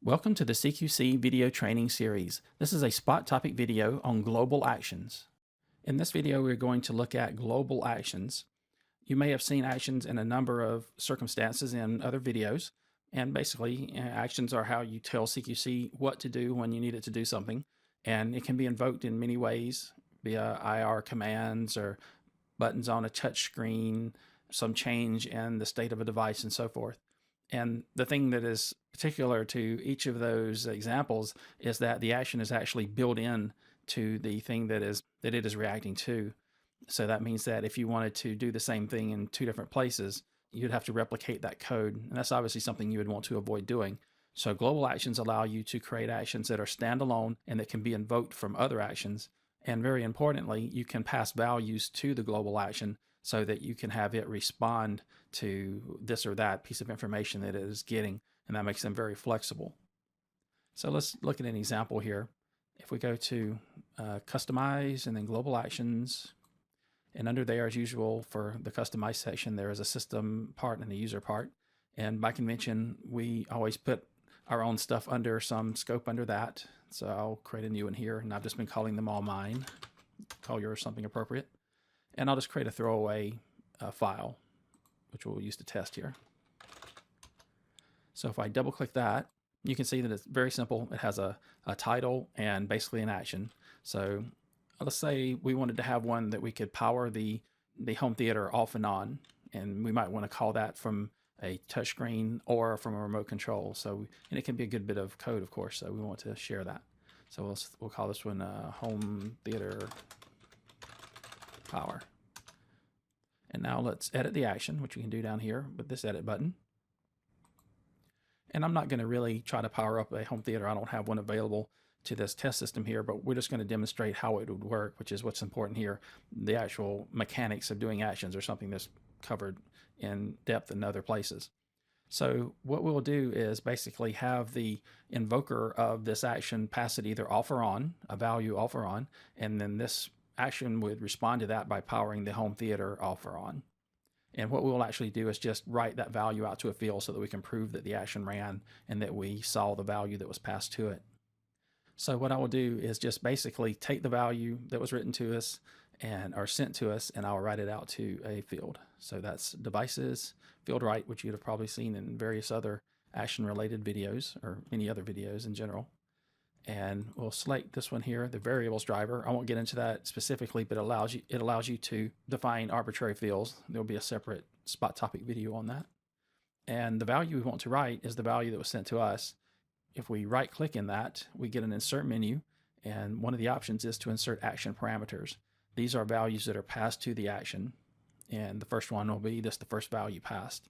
Welcome to the CQC video training series. This is a spot topic video on global actions. In this video, we're going to look at global actions. You may have seen actions in a number of circumstances in other videos. And basically, actions are how you tell CQC what to do when you need it to do something. And it can be invoked in many ways via IR commands or buttons on a touch screen, some change in the state of a device, and so forth. And the thing that is particular to each of those examples is that the action is actually built in to the thing that it is reacting to. So that means that if you wanted to do the same thing in two different places, you'd have to replicate that code. And that's obviously something you would want to avoid doing. So global actions allow you to create actions that are standalone and that can be invoked from other actions. And very importantly, you can pass values to the global action so that you can have it respond to this or that piece of information that it is getting, and that makes them very flexible. So let's look at an example here. If we go to customize and then global actions, and under there, as usual, for the customize section, there is a system part and a user part. And by convention, we always put our own stuff under some scope under that. So I'll create a new one here, and I've just been calling them all mine. Call yours something appropriate. And I'll just create a throwaway file, which we'll use to test here. So if I double click that, you can see that it's very simple. It has a title and basically an action. So let's say we wanted to have one that we could power the home theater off and on, and we might want to call that from a touchscreen or from a remote control. So, and it can be a good bit of code, of course, so we want to share that. So we'll call this one home theater power. And now let's edit the action, which we can do down here with this edit button. And I'm not going to really try to power up a home theater. I don't have one available to this test system here, but we're just going to demonstrate how it would work, which is what's important here. The actual mechanics of doing actions are something that's covered in depth in other places. So what we'll do is basically have the invoker of this action pass it either off or on, a value off or on, and then this action would respond to that by powering the home theater off or on. And what we'll actually do is just write that value out to a field so that we can prove that the action ran and that we saw the value that was passed to it. So what I will do is just basically take the value that was written to us or sent to us, and I'll write it out to a field. So that's devices, field write, which you'd have probably seen in various other action related videos or many other videos in general. And we'll select this one here, the variables driver. I won't get into that specifically, but it allows you to define arbitrary fields. There'll be a separate spot topic video on that. And the value we want to write is the value that was sent to us. If we right click in that, we get an insert menu, and one of the options is to insert action parameters. These are values that are passed to the action, and the first one will be just the first value passed.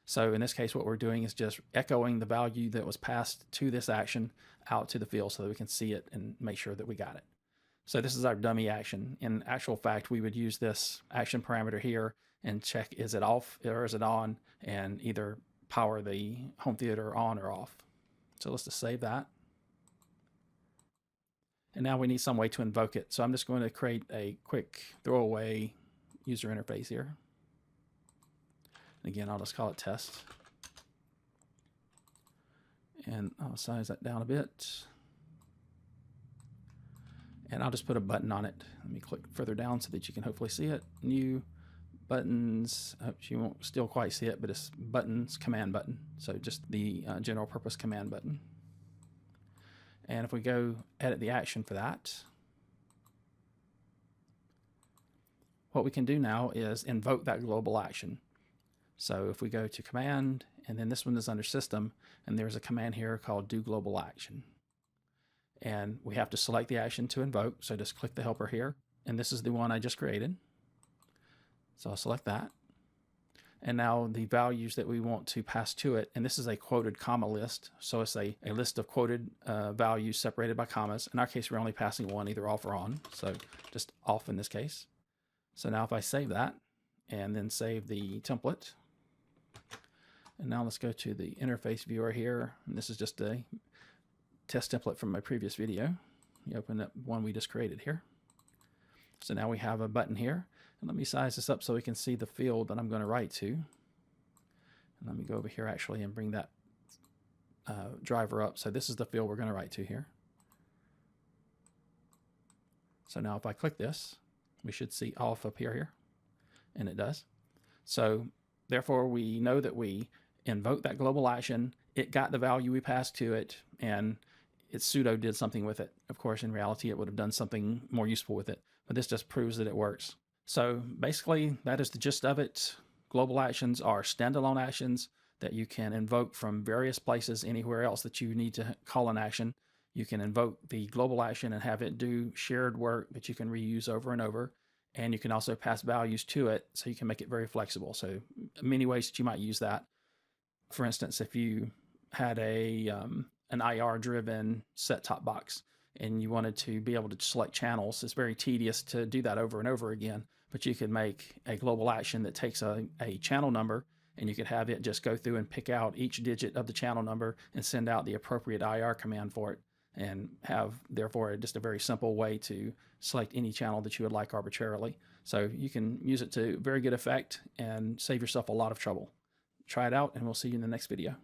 So in this case, what we're doing is just echoing the value that was passed to this action out to the field so that we can see it and make sure that we got it. So this is our dummy action. In actual fact, we would use this action parameter here and check, is it off or is it on, and either power the home theater on or off. So let's just save that. And now we need some way to invoke it. So I'm just going to create a quick throwaway user interface here. Again, I'll just call it test. And I'll size that down a bit. And I'll just put a button on it. Let me click further down so that you can hopefully see it. New buttons. You won't still quite see it, but it's buttons, command button. So just the general purpose command button. And if we go edit the action for that, what we can do now is invoke that global action. So if we go to command, and then this one is under system, and there's a command here called do global action. And we have to select the action to invoke. So just click the helper here. And this is the one I just created. So I'll select that. And now the values that we want to pass to it, and this is a quoted comma list. So it's a list of quoted values separated by commas. In our case, we're only passing one, either off or on. So just off in this case. So now if I save that and then save the template, and now let's go to the interface viewer here. And this is just a test template from my previous video. You open up one we just created here. So now we have a button here. And let me size this up so we can see the field that I'm going to write to. And let me go over here actually and bring that driver up. So this is the field we're going to write to here. So now if I click this, we should see off appear here, and it does. So therefore we know that we invoked that global action, it got the value we passed to it, and its pseudo did something with it. Of course, in reality, it would have done something more useful with it, but this just proves that it works. So basically, that is the gist of it. Global actions are standalone actions that you can invoke from various places anywhere else that you need to call an action. You can invoke the global action and have it do shared work that you can reuse over and over. And you can also pass values to it, so you can make it very flexible. So many ways that you might use that. For instance, if you had an IR-driven set-top box and you wanted to be able to select channels, it's very tedious to do that over and over again. But you could make a global action that takes a channel number, and you could have it just go through and pick out each digit of the channel number and send out the appropriate IR command for it, and have therefore just a very simple way to select any channel that you would like arbitrarily. So you can use it to very good effect and save yourself a lot of trouble. Try it out, and we'll see you in the next video.